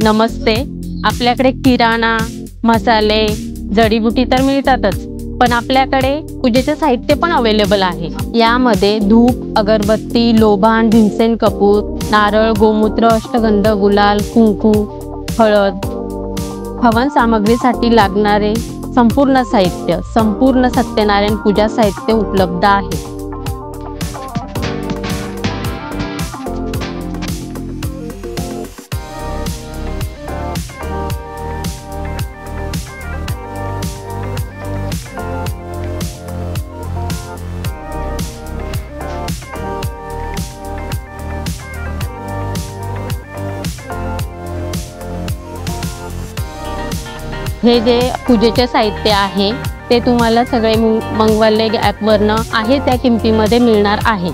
नमस्ते. आपल्याकडे किराणा, मसाले, जडीबुटी तर मिळतातच, पण आपल्याकडे पूजेचे साहित्य पण अवेलेबल आहे. यामध्ये धूप, अगरबत्ती, लोबान, भीमसेन कपूर, नारळ, गोमूत्र, अष्टगंध, गुलाल, कुंकू, हळद, हवन सामग्रीसाठी लागणारे संपूर्ण साहित्य, संपूर्ण सत्यनारायण पूजा साहित्य उपलब्ध आहे. हे जे पूजेचे साहित्य आहे ते तुम्हाला सगळे मंगवाले ॲपवरनं आहे त्या किमतीमध्ये मिळणार आहे.